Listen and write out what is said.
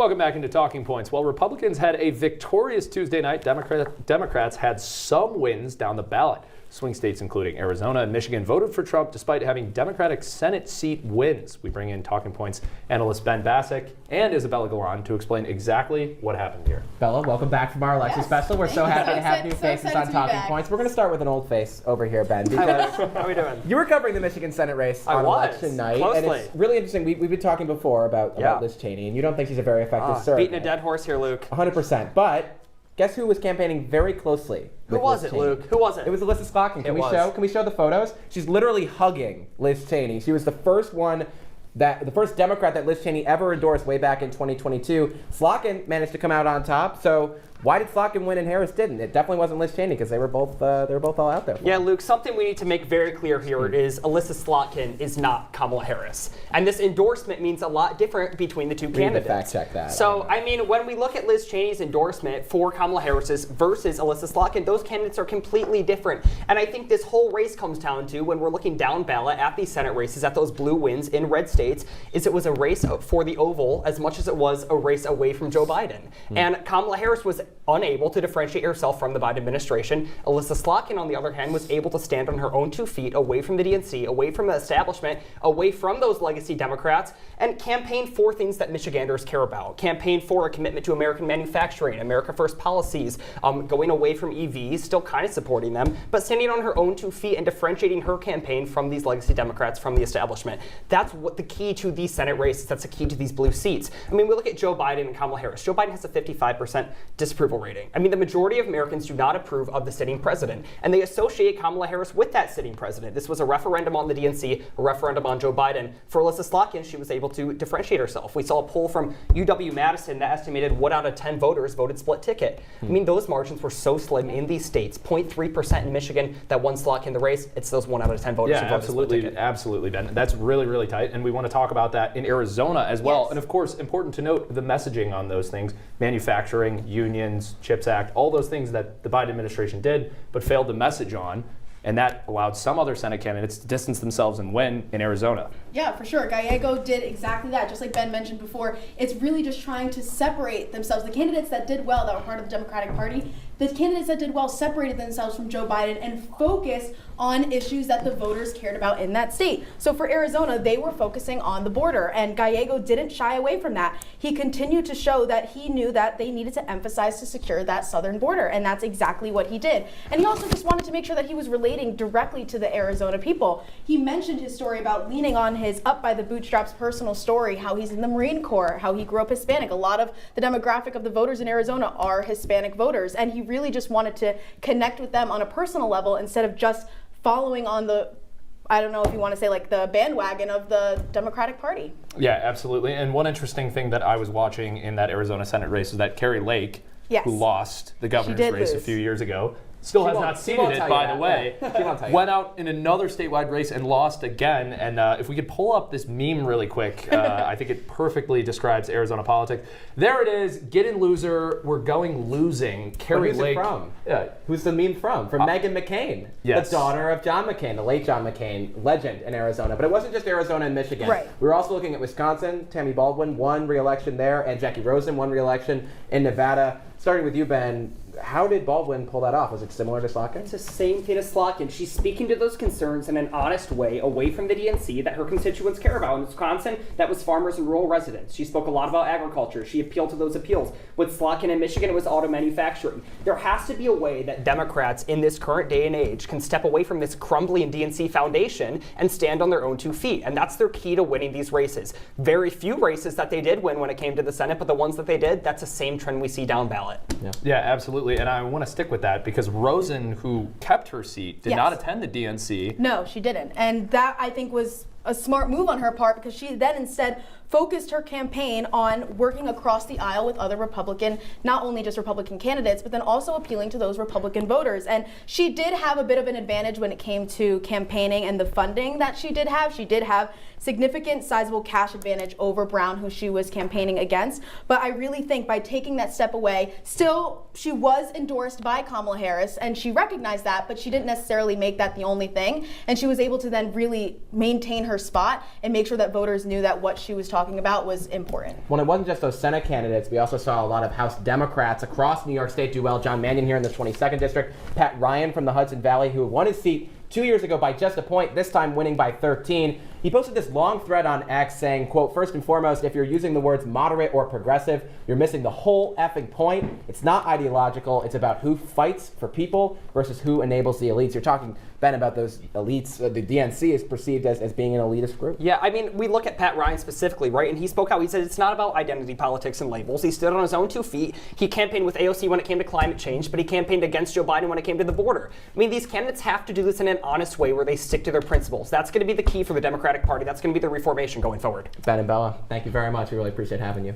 Welcome back into Talking Points. While Republicans had a victorious Tuesday night, Democrats had some wins down the ballot. Swing states including Arizona and Michigan voted for Trump despite having Democratic Senate seat wins. We bring in Talking Points analyst Ben Bascuk and Isabella Galan to explain exactly what happened here. Bella, welcome back from our election special. We're so happy to have new faces on Talking Points. We're going to start with an old face over here, Ben, because how are we doing? You were covering the Michigan Senate race on election night. Closely. And it's really interesting. We've been talking before about Liz Cheney, and you don't think she's a very effective surrogate. Beating a dead horse here, Luke. 100%. But guess who was campaigning very closely? Who was it, Luke? Who was it? It was Elissa Slotkin. Can we show the photos? She's literally hugging Liz Cheney. She was the first Democrat that Liz Cheney ever endorsed way back in 2022. Slotkin managed to come out on top. So why did Slotkin win and Harris didn't? It definitely wasn't Liz Cheney because they were both all out there. Yeah, Luke, something we need to make very clear here is Elissa Slotkin is not Kamala Harris. And this endorsement means a lot different between the two candidates. Fact check that. So, I mean, when we look at Liz Cheney's endorsement for Kamala Harris's versus Elissa Slotkin, those candidates are completely different. And I think this whole race comes down to, when we're looking down ballot at these Senate races, at those blue wins in red states, is it was a race for the Oval as much as it was a race away from Joe Biden. And Kamala Harris was unable to differentiate herself from the Biden administration. Elissa Slotkin, on the other hand, was able to stand on her own 2 feet, away from the DNC, away from the establishment, away from those legacy Democrats, and campaign for things that Michiganders care about. Campaign for a commitment to American manufacturing, America First policies, going away from EVs, still kind of supporting them, but standing on her own 2 feet and differentiating her campaign from these legacy Democrats, from the establishment. That's what the key to these Senate races, that's the key to these blue seats. I mean, we look at Joe Biden and Kamala Harris. Joe Biden has a 55% disapproval rating. I mean, the majority of Americans do not approve of the sitting president, and they associate Kamala Harris with that sitting president. This was a referendum on the DNC, a referendum on Joe Biden. For Elissa Slotkin, she was able to differentiate herself. We saw a poll from UW-Madison that estimated 1 out of 10 voters voted split ticket. I mean, those margins were so slim in these states. 0.3% in Michigan that won Slotkin the race. It's those 1 out of 10 voters who voted split ticket. Absolutely, Ben. That's really, really tight, and we want to talk about that in Arizona as well. Yes. And of course, important to note the messaging on those things: manufacturing, unions, CHIPS Act, all those things that the Biden administration did but failed to message on, and that allowed some other Senate candidates to distance themselves and win in Arizona. Yeah, for sure. Gallego did exactly that. Just like Ben mentioned before, it's really just trying to separate themselves. The candidates that did well, that were part of the Democratic Party, the candidates that did well separated themselves from Joe Biden and focused on issues that the voters cared about in that state. So for Arizona, they were focusing on the border, and Gallego didn't shy away from that. He continued to show that he knew that they needed to emphasize to secure that southern border, and that's exactly what he did. And he also just wanted to make sure that he was relating directly to the Arizona people. He mentioned his story about leaning on his up by the bootstraps personal story, how he's in the Marine Corps, how he grew up Hispanic. A lot of the demographic of the voters in Arizona are Hispanic voters, and he really just wanted to connect with them on a personal level instead of just following on the, I don't know if you want to say like the bandwagon of the Democratic Party. Yeah, absolutely. And one interesting thing that I was watching in that Arizona Senate race is that Carrie Lake, who lost the governor's race a few years ago, still has not seeded it, by the way. Went out in another statewide race and lost again. And if we could pull up this meme really quick, I think it perfectly describes Arizona politics. There it is. Get in loser. We're going losing. Carrie Lake. Who's it from? Yeah. Who's the meme from? From Meghan McCain, the daughter of John McCain, the late John McCain, legend in Arizona. But it wasn't just Arizona and Michigan. Right. We were also looking at Wisconsin. Tammy Baldwin won re-election there, and Jackie Rosen won re-election in Nevada. Starting with you, Ben, how did Baldwin pull that off? Was it similar to Slotkin? It's the same thing as Slotkin. She's speaking to those concerns in an honest way, away from the DNC that her constituents care about. In Wisconsin, that was farmers and rural residents. She spoke a lot about agriculture. She appealed to those appeals. With Slotkin in Michigan, it was auto manufacturing. There has to be a way that Democrats in this current day and age can step away from this crumbling DNC foundation and stand on their own 2 feet. And that's their key to winning these races. Very few races that they did win when it came to the Senate, but the ones that they did, that's the same trend we see down ballot. Yeah, absolutely. And I want to stick with that because Rosen, who kept her seat, did not attend the DNC. No, she didn't. And that, I think, was a smart move on her part because she then instead focused her campaign on working across the aisle with other Republican, not only just Republican candidates, but then also appealing to those Republican voters. And she did have a bit of an advantage when it came to campaigning and the funding that she did have. She did have significant, sizable cash advantage over Brown, who she was campaigning against. But I really think by taking that step away, still, she was endorsed by Kamala Harris, and she recognized that, but she didn't necessarily make that the only thing. And she was able to then really maintain her her spot and make sure that voters knew that what she was talking about was important. Well, it wasn't just those Senate candidates. We also saw a lot of House Democrats across New York State do well. John Mannion here in the 22nd District, Pat Ryan from the Hudson Valley, who won his seat 2 years ago by just a point, this time winning by 13. He posted this long thread on X saying, quote, "First and foremost, if you're using the words moderate or progressive, you're missing the whole effing point. It's not ideological. It's about who fights for people versus who enables the elites." You're talking, Ben, about those elites. The DNC is perceived as being an elitist group. Yeah, I mean, we look at Pat Ryan specifically, right? And he spoke out. He said it's not about identity politics and labels. He stood on his own 2 feet. He campaigned with AOC when it came to climate change, but he campaigned against Joe Biden when it came to the border. I mean, these candidates have to do this in an honest way where they stick to their principles. That's going to be the key for the Democratic Party. That's going to be the reformation going forward. Ben and Bella, thank you very much. We really appreciate having you.